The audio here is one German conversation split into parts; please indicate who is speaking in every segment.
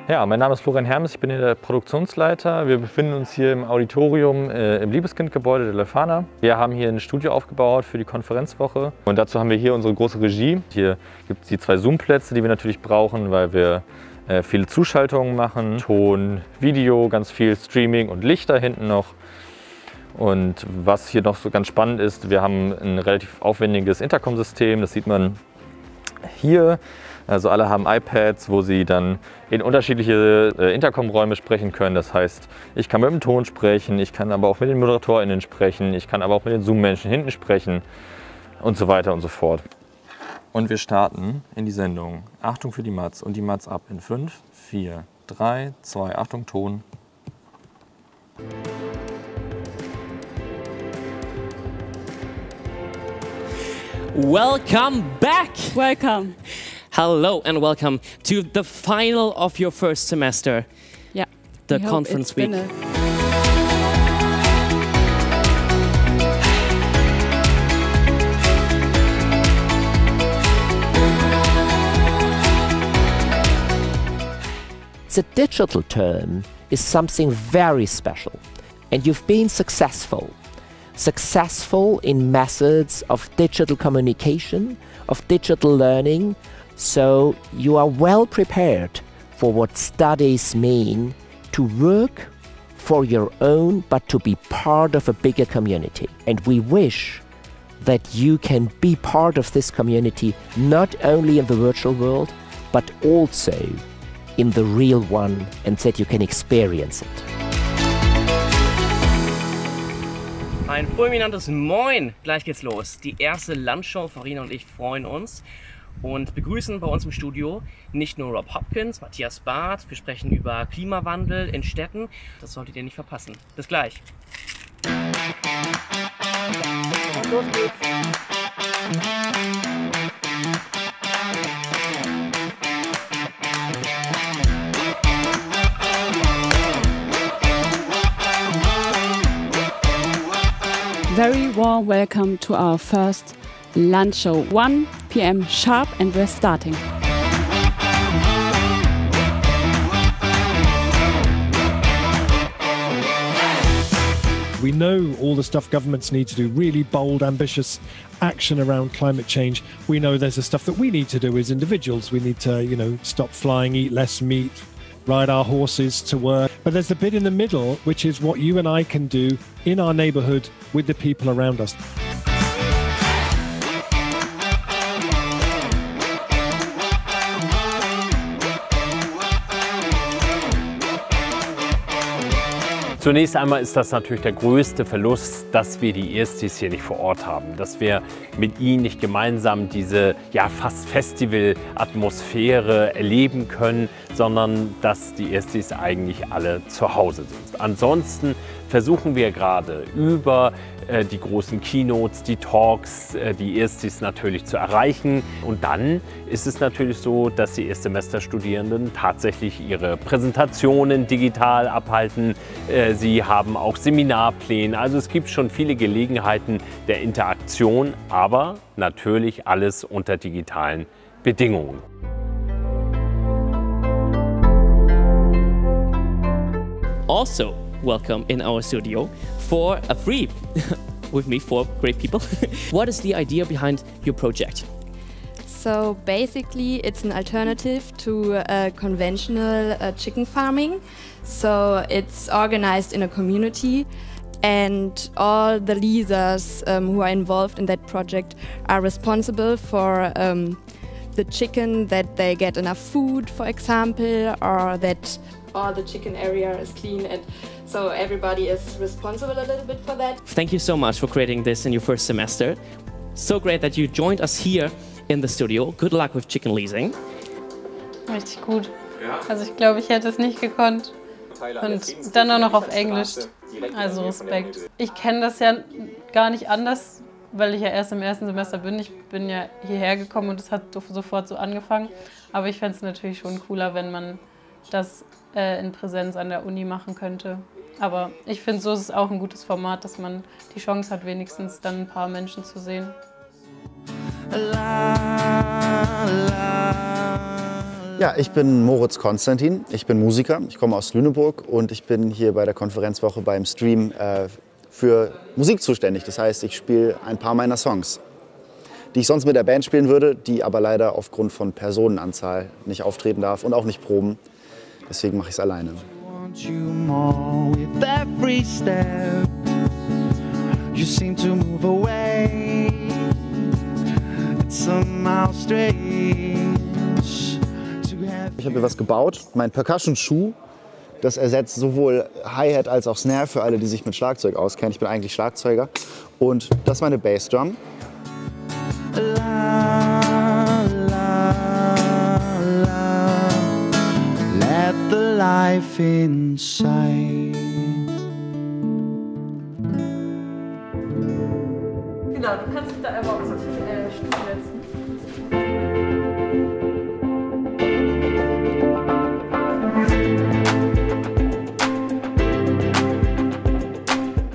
Speaker 1: Ja, mein Name ist Florian Hermes, ich bin hier der Produktionsleiter. Wir befinden uns hier im Auditorium im Liebeskind-Gebäude der Leuphana. Wir haben hier ein Studio aufgebaut für die Konferenzwoche und dazu haben wir hier unsere große Regie. Hier gibt es die 2 Zoom-Plätze, die wir natürlich brauchen, weil wir viele Zuschaltungen machen. Ton, Video, ganz viel Streaming und Licht da hinten noch. Und was hier noch so ganz spannend ist, wir haben ein relativ aufwendiges Intercom-System, das sieht man hier. Also alle haben iPads, wo sie dann in unterschiedliche Intercom-Räume sprechen können. Das heißt, ich kann mit dem Ton sprechen, ich kann aber auch mit den ModeratorInnen sprechen, ich kann aber auch mit den Zoom-Menschen hinten sprechen und so weiter und so fort. Und wir starten in die Sendung. Achtung für die Mats und die Mats ab in 5, 4, 3, 2, Achtung, Ton.
Speaker 2: Welcome back!
Speaker 3: Welcome.
Speaker 2: Hello and welcome to the final of your first semester,
Speaker 3: Yeah.
Speaker 2: the conference week.
Speaker 4: The digital term is something very special, and you've been successful. Successful in methods of digital communication, of digital learning, so you are well prepared for what studies mean, to work for your own, but to be part of a bigger community. And we wish that you can be part of this community, not only in the virtual world, but also in the real one, and that you can experience it.
Speaker 2: Ein fulminantes Moin! Gleich geht's los. Die erste Lunchshow. Farina und ich freuen uns und begrüßen bei uns im Studio nicht nur Rob Hopkins, Matthias Barth. Wir sprechen über Klimawandel in Städten. Das solltet ihr nicht verpassen. Bis gleich. Und los geht's.
Speaker 3: Very warm welcome to our first lunch show. 1 p.m. sharp and we're starting.
Speaker 5: We know all the stuff governments need to do, really bold, ambitious action around climate change. We know there's the stuff that we need to do as individuals. We need to, stop flying, eat less meat, ride our horses to work. But there's the bit in the middle, which is what you and I can do in our neighborhood with the people around us.
Speaker 6: Zunächst einmal ist das natürlich der größte Verlust, dass wir die Erstis hier nicht vor Ort haben, dass wir mit ihnen nicht gemeinsam diese fast Festival-Atmosphäre erleben können, sondern dass die Erstis eigentlich alle zu Hause sind. Ansonsten versuchen wir gerade über die großen Keynotes, die Talks, die Erstis natürlich zu erreichen. Und dann ist es natürlich so, dass die Erstsemesterstudierenden tatsächlich ihre Präsentationen digital abhalten. Sie haben auch Seminarpläne. Also es gibt schon viele Gelegenheiten der Interaktion, aber natürlich alles unter digitalen Bedingungen.
Speaker 2: Also, welcome in our studio for a free with me, 4 great people. What is the idea behind your project?
Speaker 7: So basically it's an alternative to conventional chicken farming. So it's organized in a community and all the leaders who are involved in that project are responsible for the chicken, that they get enough food, for example, or that all the chicken area is clean, and so everybody is responsible a little bit for that.
Speaker 2: Thank you so much for creating this in your first semester. So great that you joined us here in the studio. Good luck with chicken leasing.
Speaker 8: Richtig gut. Also ich glaube, ich hätte es nicht gekonnt. Und dann auch noch auf Englisch. Also Respekt. Ich kenne das ja gar nicht anders, weil ich ja erst im ersten Semester bin. Ich bin ja hierher gekommen und es hat sofort so angefangen. Aber ich fände es natürlich schon cooler, wenn man das in Präsenz an der Uni machen könnte. Aber ich finde, so ist es auch ein gutes Format, dass man die Chance hat, wenigstens dann ein paar Menschen zu sehen.
Speaker 9: Ja, ich bin Moritz Konstantin, ich bin Musiker, ich komme aus Lüneburg und ich bin hier bei der Konferenzwoche beim Stream für Musik zuständig. Das heißt, ich spiele ein paar meiner Songs, die ich sonst mit der Band spielen würde, die aber leider aufgrund von Personenanzahl nicht auftreten darf und auch nicht proben. Deswegen mache ich es alleine. Ich habe hier was gebaut, mein Percussion-Schuh. Das ersetzt sowohl Hi-Hat als auch Snare für alle, die sich mit Schlagzeug auskennen. Ich bin eigentlich Schlagzeuger. Und das ist meine Bassdrum. Let the life inside.
Speaker 8: Genau, du kannst dich da einfach auf so einen Stuhl setzen.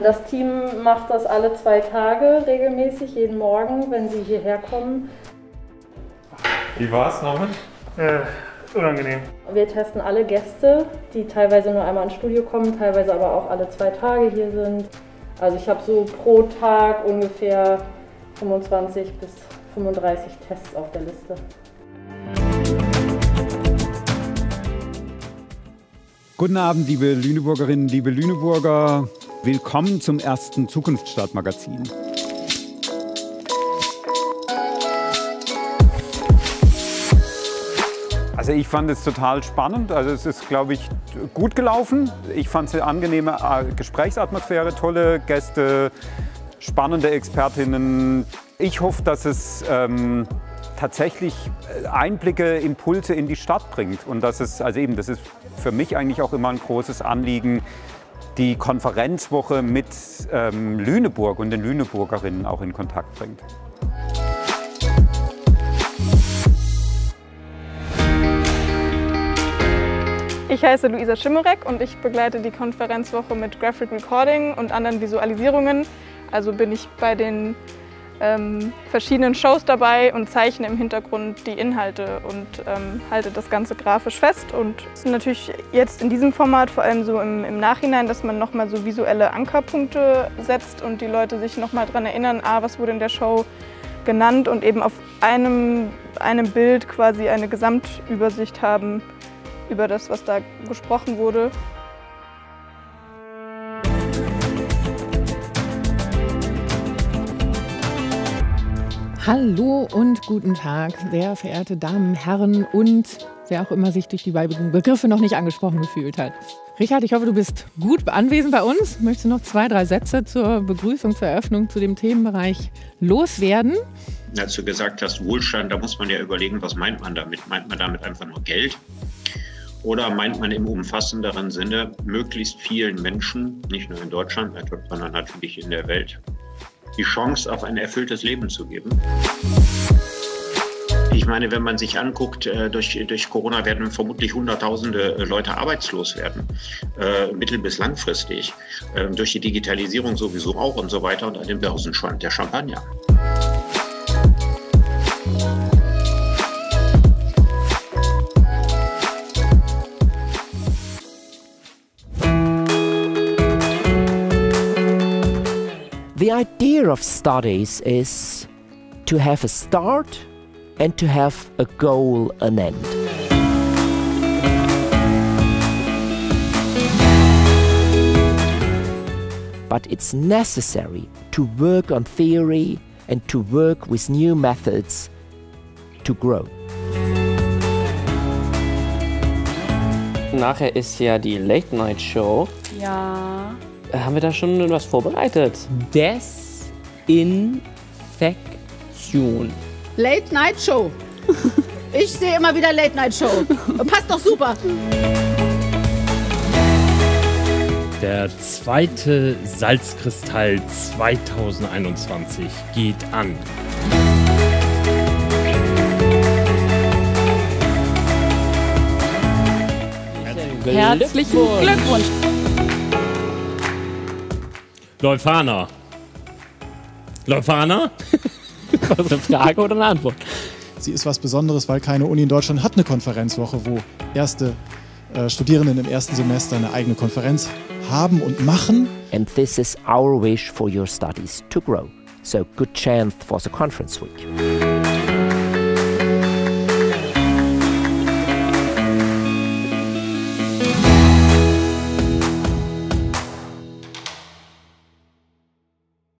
Speaker 8: Das Team macht das alle 2 Tage regelmäßig, jeden Morgen, wenn sie hierher kommen.
Speaker 1: Wie war's, Norman?
Speaker 10: Unangenehm.
Speaker 8: Wir testen alle Gäste, die teilweise nur einmal ins Studio kommen, teilweise aber auch alle 2 Tage hier sind. Also ich habe so pro Tag ungefähr 25 bis 35 Tests auf der Liste.
Speaker 11: Guten Abend, liebe Lüneburgerinnen, liebe Lüneburger. Willkommen zum ersten Zukunftsstart-Magazin. Also ich fand es total spannend. Also es ist, glaube ich, gut gelaufen. Ich fand es eine angenehme Gesprächsatmosphäre, tolle Gäste, spannende Expertinnen. Ich hoffe, dass es tatsächlich Einblicke, Impulse in die Stadt bringt. Und dass es, also eben, das ist für mich eigentlich auch immer ein großes Anliegen, die Konferenzwoche mit Lüneburg und den Lüneburgerinnen auch in Kontakt bringt.
Speaker 10: Ich heiße Luisa Schimmerek und ich begleite die Konferenzwoche mit Graphic Recording und anderen Visualisierungen. Also bin ich bei den verschiedenen Shows dabei und zeichne im Hintergrund die Inhalte und halte das Ganze grafisch fest. Und es ist natürlich jetzt in diesem Format vor allem so im Nachhinein, dass man nochmal so visuelle Ankerpunkte setzt und die Leute sich nochmal daran erinnern, was wurde in der Show genannt und eben auf einem Bild quasi eine Gesamtübersicht haben über das, was da gesprochen wurde.
Speaker 12: Hallo und guten Tag, sehr verehrte Damen, Herren und wer auch immer sich durch die beiden Begriffe noch nicht angesprochen gefühlt hat. Richard, ich hoffe, du bist gut anwesend bei uns. Möchtest du noch 2, 3 Sätze zur Begrüßung, zur Eröffnung zu dem Themenbereich loswerden?
Speaker 13: Als du gesagt hast, Wohlstand, da muss man ja überlegen, was meint man damit? Meint man damit einfach nur Geld? Oder meint man im umfassenderen Sinne, möglichst vielen Menschen, nicht nur in Deutschland, sondern natürlich in der Welt, die Chance auf ein erfülltes Leben zu geben? Ich meine, wenn man sich anguckt, durch Corona werden vermutlich Hunderttausende Leute arbeitslos werden, mittel- bis langfristig, durch die Digitalisierung sowieso auch und so weiter und an den Börsen schwankt der Champagner.
Speaker 4: The idea of studies is to have a start and to have a goal, an end. But it's necessary to work on theory and to work with new methods to grow.
Speaker 2: Nachher ist ja die Late-Night-Show.
Speaker 3: Ja.
Speaker 2: Haben wir da schon was vorbereitet? Desinfektion.
Speaker 14: Late Night Show. Ich sehe immer wieder Late Night Show. Passt doch super.
Speaker 6: Der zweite Salzkristall 2021 geht an.
Speaker 3: Herzlichen Glückwunsch.
Speaker 6: Leuphana? War das eine Frage oder eine Antwort?
Speaker 15: Sie ist was Besonderes, weil keine Uni in Deutschland hat eine Konferenzwoche, wo erste Studierenden im ersten Semester eine eigene Konferenz haben und machen.
Speaker 4: And this is our wish for your studies to grow. So good chance for the conference week.